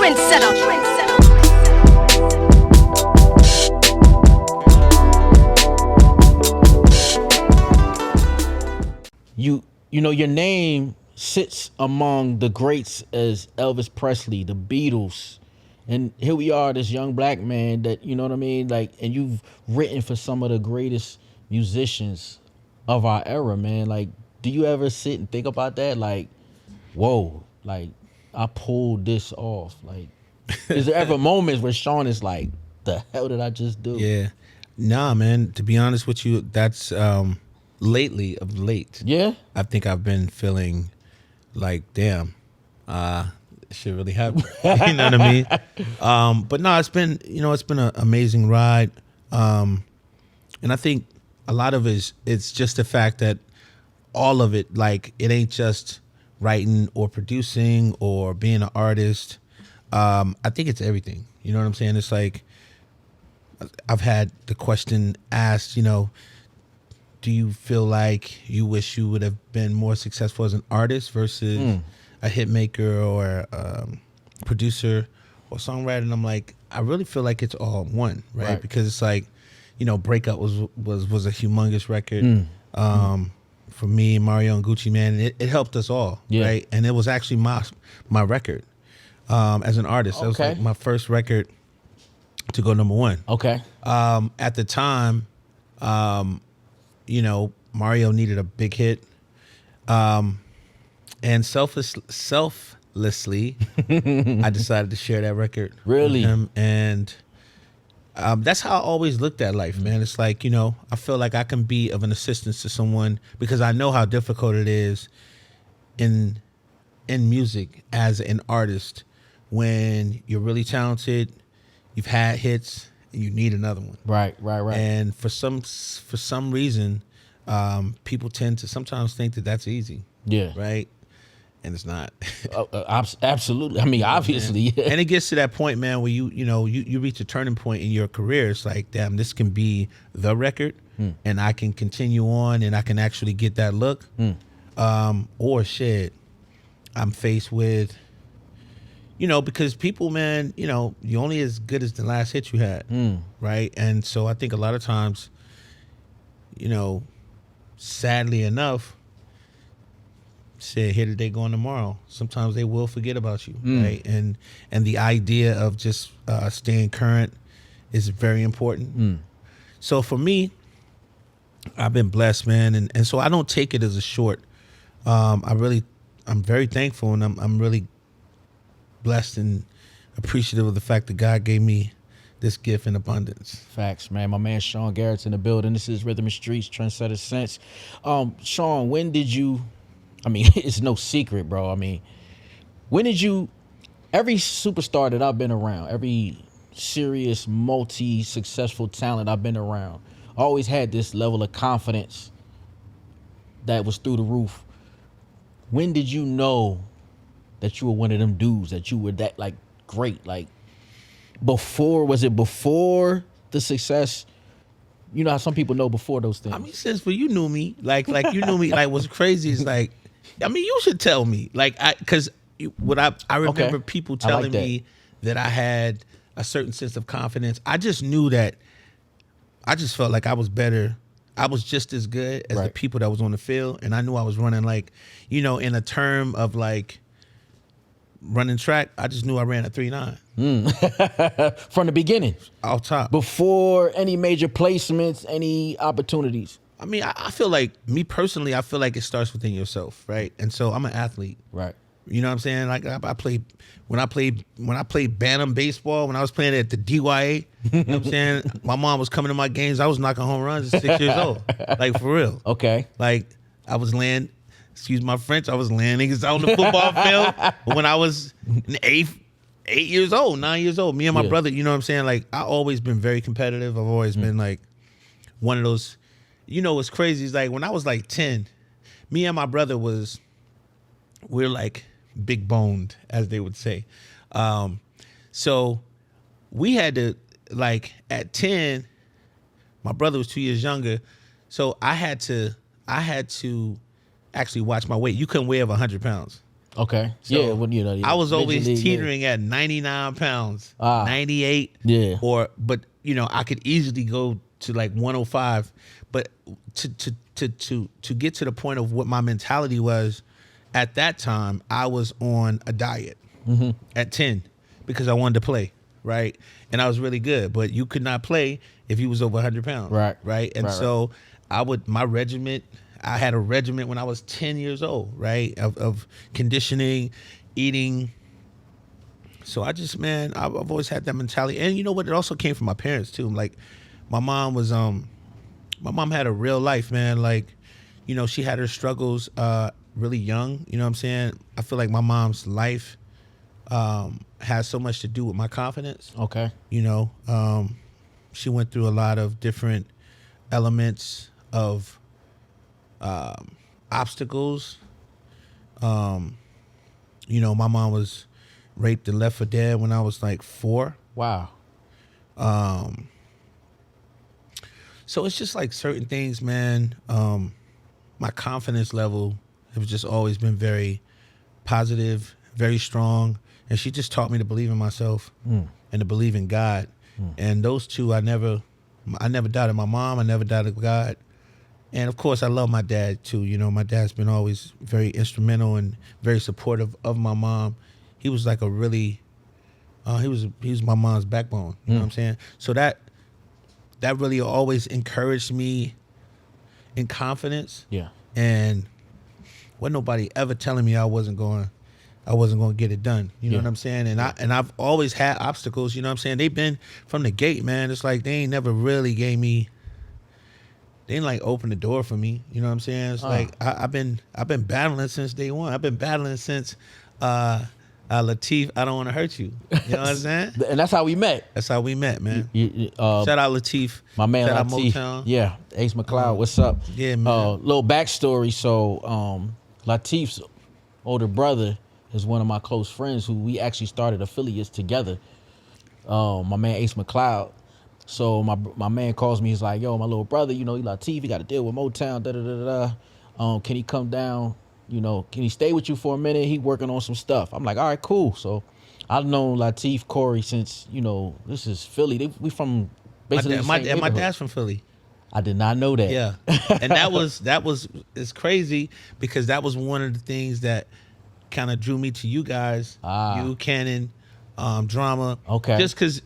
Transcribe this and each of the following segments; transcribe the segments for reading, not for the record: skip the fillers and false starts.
You know your name sits among the greats as Elvis Presley, the Beatles, and here we are, this young black man that you know what I mean, like, and you've written for some of the greatest musicians of our era, man. Like, do you ever sit and think about that? Like, whoa, like I pulled this off. Like, is there ever moments where Sean is like, the hell did I just do? Yeah. Nah, man, to be honest with you, that's lately of late. Yeah? I think I've been feeling like, damn, shit really happened. You know what I mean? But no, it's been an amazing ride. And I think a lot of it's just the fact that all of it, like, it ain't just writing or producing or being an artist. I think it's everything. You know what I'm saying? It's like, I've had the question asked, do you feel like you wish you would have been more successful as an artist versus a hit maker or producer or songwriter? And I'm like, I really feel like it's all one, right? Because it's like, Breakup was a humongous record. For me, Mario and Gucci, man, it helped us all, right? And it was actually my record as an artist. That was like my first record to go number one. Okay. At the time, Mario needed a big hit. And selflessly, I decided to share that record Really? with him. And that's how I always looked at life, man. It's like, I feel like I can be of an assistance to someone because I know how difficult it is in music as an artist when you're really talented, you've had hits, and you need another one. Right. And for some reason, people tend to sometimes think that that's easy. Yeah. Right? And it's not. Absolutely. I mean, obviously. And it gets to that point, man, where you reach a turning point in your career. It's like, damn, this can be the record, and I can continue on, and I can actually get that look. Or shit, I'm faced with, because people, man, you're only as good as the last hit you had, right? And so I think a lot of times, sadly enough, shit, here today, gone tomorrow. Sometimes they will forget about you, right? And the idea of just staying current is very important. So for me, I've been blessed, man, and so I don't take it as a short. I'm very thankful, and I'm really blessed and appreciative of the fact that God gave me this gift in abundance. Facts, man. My man Sean Garrett's in the building. This is Rhythm and Streets, TrendsetterSense. Sean, when did you, I mean, it's no secret, bro. I mean, when did you, every superstar that I've been around, every serious, multi-successful talent I've been around, always had this level of confidence that was through the roof. When did you know that you were one of them dudes, that you were that, like, great? Like, was it before the success? You know how some people know before those things. I mean, since you knew me, like you knew me, like, what's crazy is, like, I mean, you should tell me, like, because I remember people telling me that I had a certain sense of confidence. I just knew that I just felt like I was better. I was just as good as the people that was on the field, and I knew I was running, like, in a term of, like, running track, I just knew I ran a 3.9 from the beginning, off top, before any major placements, any opportunities. I mean, I feel like, me personally, I feel like it starts within yourself, right? And so I'm an athlete, right? You know what I'm saying? Like, I played when I played Bantam baseball, when I was playing at the DYA. You know what I'm saying? My mom was coming to my games. I was knocking home runs at 6 years old, like, for real. Okay, like, I was laying. Excuse my French. I was laying niggas out on the football field when I was 8 years old, 9 years old. Me and my brother, you know what I'm saying? Like, I always been very competitive. I've always been, like, one of those. What's crazy is, like, when I was like 10, me and my brother we're like big boned, as they would say. So we had to, like, at 10, my brother was 2 years younger, so I had to actually watch my weight. You couldn't weigh over 100 pounds. Okay. So yeah. When you know, I was Major always League, yeah. teetering at 99 pounds, Ah. 98. Yeah. But I could easily go to like 105. But to get to the point of what my mentality was at that time, I was on a diet at 10 because I wanted to play, right? And I was really good, but you could not play if you was over 100 pounds, Right. right? And Right, so I had a regiment when I was 10 years old, right? Of conditioning, eating. So I've always had that mentality. And you know what? It also came from my parents too. Like my mom had a real life, man. Like, she had her struggles really young. You know what I'm saying? I feel like my mom's life has so much to do with my confidence. Okay. She went through a lot of different elements of obstacles. My mom was raped and left for dead when I was like 4. Wow. So it's just like certain things, man. My confidence level has just always been very positive, very strong. And she just taught me to believe in myself and to believe in God. And those two, I never doubted my mom. I never doubted God. And of course, I love my dad too. My dad's been always very instrumental and very supportive of my mom. He was like a really, he was my mom's backbone. You know what I'm saying? So that really always encouraged me in confidence. Yeah. And wasn't nobody ever telling me I wasn't going to get it done. You know what I'm saying? And I've always had obstacles. You know what I'm saying? They've been from the gate, man. It's like they ain't never really they didn't like open the door for me. You know what I'm saying? It's like I've been battling since day one. I've been battling since Lateef, I don't want to hurt you. You know what I'm saying? And that's how we met. That's how we met, man. Shout Shout out Lateef. my man Shout out Lateef. Motown. Yeah, Ace McCloud. What's up? Yeah, man. Little backstory. So Lateef's older brother is one of my close friends who we actually started affiliates together. My man Ace McCloud. So my man calls me. He's like, "Yo, my little brother, he Lateef. He got to deal with Motown. Da da da da. Can he come down? Can he stay with you for a minute? He working on some stuff." I'm like, "All right, cool." So I've known Lateef, Corey since this is Philly. We from basically the same My neighborhood. dad's from Philly. I did not know that. Yeah, and it's crazy because that was one of the things that kind of drew me to you guys, you, Cannon, Drama. Okay. Just because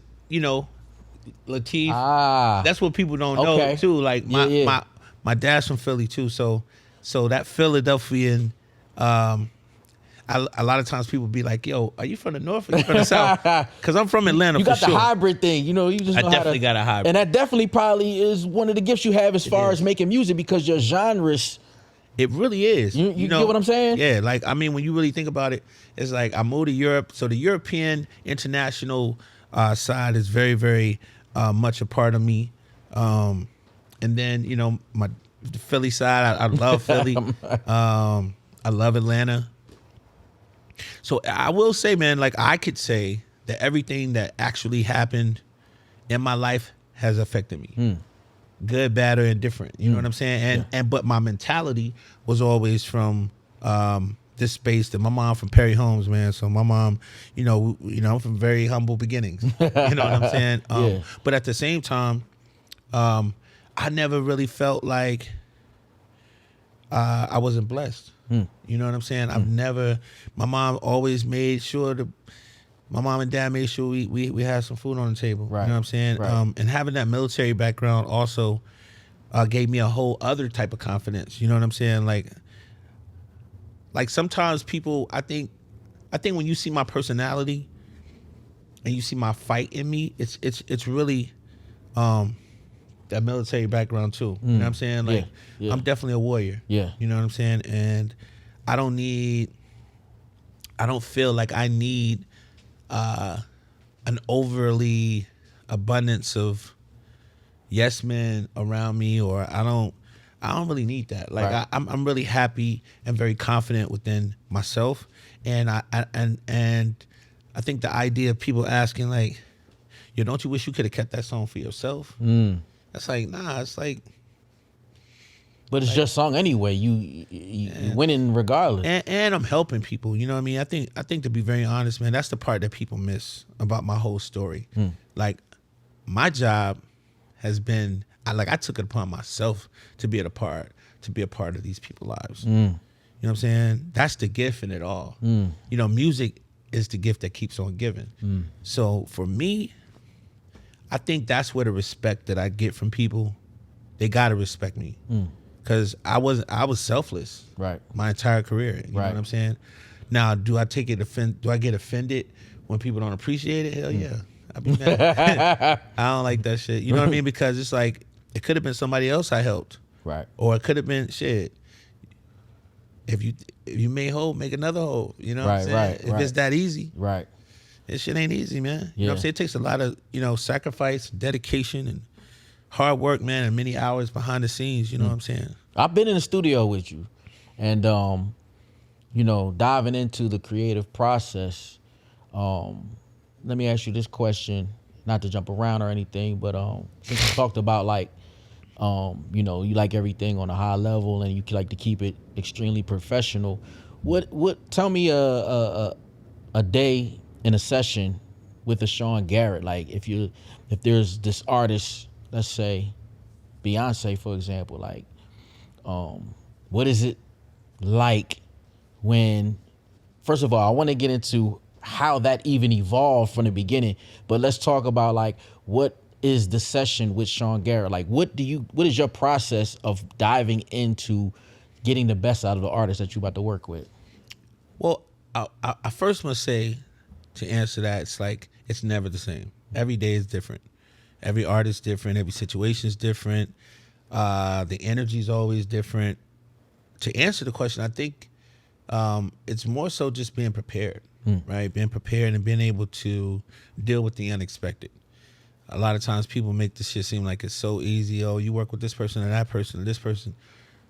Lateef. That's what people don't Okay. know too. Like my dad's from Philly too, so that Philadelphian. A lot of times people be like, "Yo, are you from the north or are you from the south?" Because I'm from Atlanta. You got for the sure. hybrid thing. You just I know definitely got a hybrid. And that definitely probably is one of the gifts you have as far as making music because your genres. It really is. You get what I'm saying? Yeah, like when you really think about it, it's like I moved to Europe, so the European international side is very, very much a part of me. And then my the Philly side, I love Philly. I love Atlanta. So I will say, man, like I could say that everything that actually happened in my life has affected me. Good, bad, or indifferent. You know what I'm saying? But my mentality was always from this space that my mom from Perry Homes, man. So my mom, I'm from very humble beginnings. You know what I'm saying? But at the same time, I never really felt like I wasn't blessed. You know what I'm saying? My mom always made sure my mom and dad made sure we had some food on the table. Right. You know what I'm saying? Right. And having that military background also gave me a whole other type of confidence. You know what I'm saying? Like sometimes people, I think when you see my personality and you see my fight in me, it's really that military background too. You know what I'm saying? Like I'm definitely a warrior. Yeah. You know what I'm saying? And I don't feel like I need an overly abundance of yes men around me, or I don't really need that. Like Right. I'm really happy and very confident within myself. And I think the idea of people asking like, "Yo, don't you wish you could have kept that song for yourself?" That's like, nah. It's like But it's your song anyway. You winning regardless. And I'm helping people. You know what I mean? I think to be very honest, man, that's the part that people miss about my whole story. Like, my job has been, I took it upon myself to be a part of these people's lives. You know what I'm saying? That's the gift in it all. You know, music is the gift that keeps on giving. So for me, I think that's where the respect that I get from people, they gotta respect me. Because I was selfless, right, my entire career. You know what I'm saying? Now, do I get offended when people don't appreciate it? Hell yeah, I'd be mad. I don't like that shit. You know what I mean? Because it's like, it could have been somebody else I helped, right? Or it could have been shit. If you made whole, make another whole. You know what I'm saying? Right. If it's that easy, right? This shit ain't easy, man. You know what I'm saying? It takes a lot of sacrifice, dedication, and hard work, man, and many hours behind the scenes. You know what I'm saying? I've been in the studio with you, and diving into the creative process. Let me ask you this question, not to jump around or anything, but since you talked about like, you like everything on a high level and you like to keep it extremely professional. What? Tell me a day in a session with a Sean Garrett. Like if there's this artist, let's say Beyonce, for example, like, what is it like when, first of all, I want to get into how that even evolved from the beginning, but let's talk about like, what is the session with Sean Garrett? Like, what is your process of diving into getting the best out of the artist that you're about to work with? Well, I first must say, to answer that, it's like, it's never the same. Every day is different. Every artist is different. Every situation is different. The energy is always different. To answer the question, I think it's more so just being prepared, right? Being prepared and being able to deal with the unexpected. A lot of times people make this shit seem like it's so easy. Oh, you work with this person and that person and this person.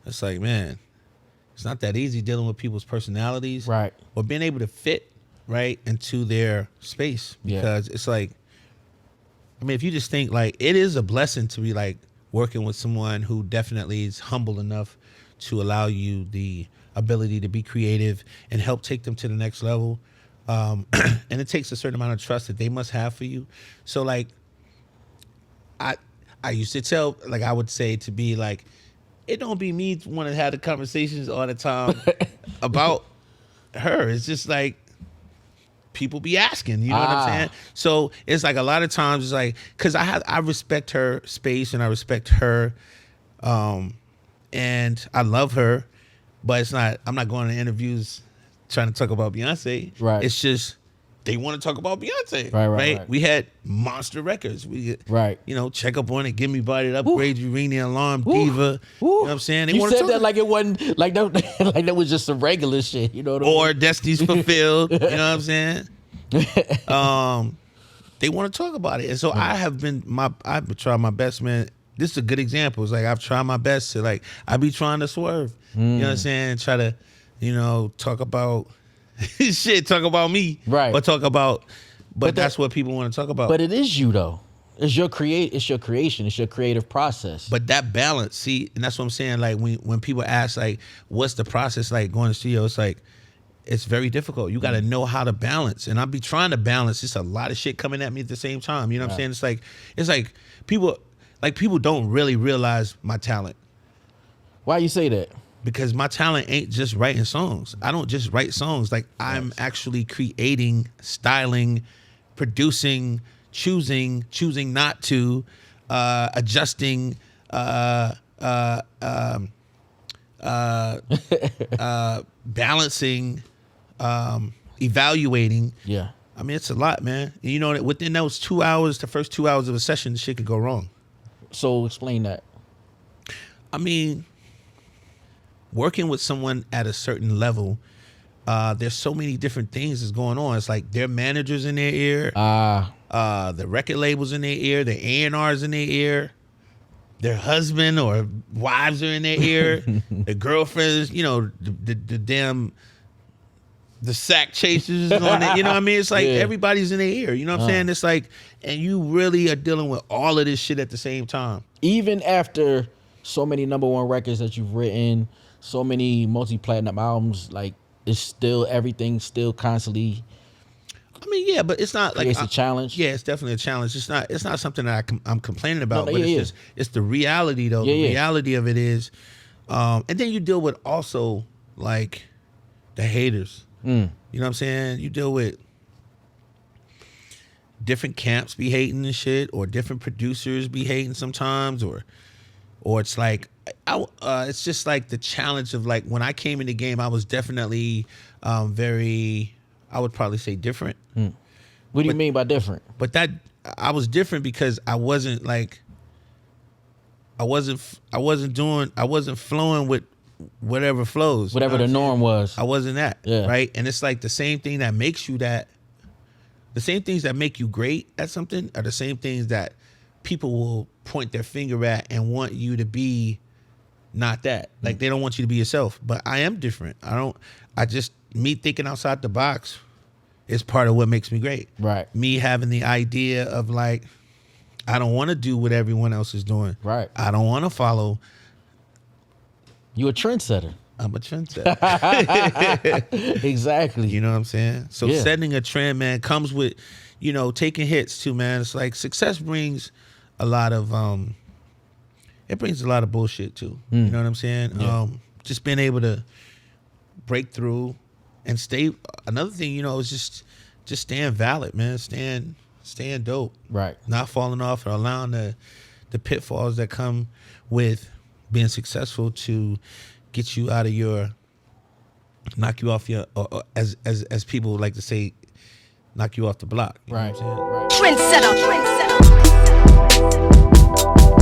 It's like, man, it's not that easy dealing with people's personalities. Right. Or being able to fit, right, into their space. Because it's like, I mean, if you just think like, it is a blessing to be like working with someone who definitely is humble enough to allow you the ability to be creative and help take them to the next level. And it takes a certain amount of trust that they must have for you. So like, I used to tell, like, I would say to be like, it don't be me want to have the conversations all the time about her. It's just like, people be asking, you know what I'm saying? So it's like a lot of times it's like, because I respect her space and I respect her, and I love her, but I'm not going to interviews trying to talk about Beyonce. Right. It's just, they want to talk about Beyonce. Right. We had monster records. Right. Check up on it, Give Me Body, Upgrade You, Ring the Alarm, Diva. You know what I'm saying? They you wanna said talk that like it wasn't, like that, like that was just some regular shit. You know what I mean? Or Destiny's Fulfilled. You know what I'm saying? They want to talk about it. And so I've tried my best, man. This is a good example. It's like, I've tried my best to like, I be trying to swerve. You know what I'm saying? Try to, talk about shit, talk about me. Right. Or talk about, but that's what people want to talk about. But it is you though. It's your creation. It's your creative process. But that balance, see, and that's what I'm saying. Like when people ask, like, what's the process like going to the studio? It's like, it's very difficult. You got to know how to balance. And I'll be trying to balance. It's a lot of shit coming at me at the same time. You know what I'm saying? It's like people don't really realize my talent. Why you say that? Because my talent ain't just writing songs. I don't just write songs. Like, I'm actually creating, styling, producing, choosing not to, adjusting, balancing, evaluating. Yeah. I mean, it's a lot, man. You know, within those 2 hours, the first 2 hours of a session, the shit could go wrong. So explain that. I mean, working with someone at a certain level, there's so many different things that's going on. It's like their managers in their ear, the record labels in their ear, the A&Rs in their ear, their husband or wives are in their ear, the girlfriends, the sack chasers on it. You know what I mean? It's like everybody's in their ear. You know what I'm saying? It's like, and you really are dealing with all of this shit at the same time. Even after so many #1 records that you've written, so many multi-platinum albums. Like, it's still everything still constantly. I mean, yeah, but it's not like It's a challenge. Yeah, it's definitely a challenge. It's not something that I'm complaining about, No, but yeah, it's the reality though. Yeah, The yeah. reality of it is, and then you deal with also like the haters. You know what I'm saying? You deal with different camps be hating and shit, or different producers be hating sometimes, or it's like it's just like the challenge of like when I came in the game, I was definitely very, I would probably say different. What do you mean by different? But that I was different because I wasn't flowing with whatever flows. Whatever you know the what I'm norm was. saying? I wasn't that. Yeah. Right. And it's like the same thing that makes you that. The same things that make you great at something are the same things that people will point their finger at and want you to be not that. Like they don't want you to be yourself. But I am different. Me thinking outside the box is part of what makes me great. Right. Me having the idea of like, I don't want to do what everyone else is doing. Right. I don't want to follow. You a trendsetter. I'm a trendsetter. Exactly. You know what I'm saying? So Yeah. setting a trend, man, comes with, taking hits too, man. It's like success brings a lot of it brings a lot of bullshit too. You know what I'm saying? Yeah. Just being able to break through and stay. Another thing, is just staying valid, man. Staying dope. Right. Not falling off or allowing the pitfalls that come with being successful to get you out of your, knock you off your, or as people like to say, knock you off the block. You know Right. what I'm saying? Trendsetter.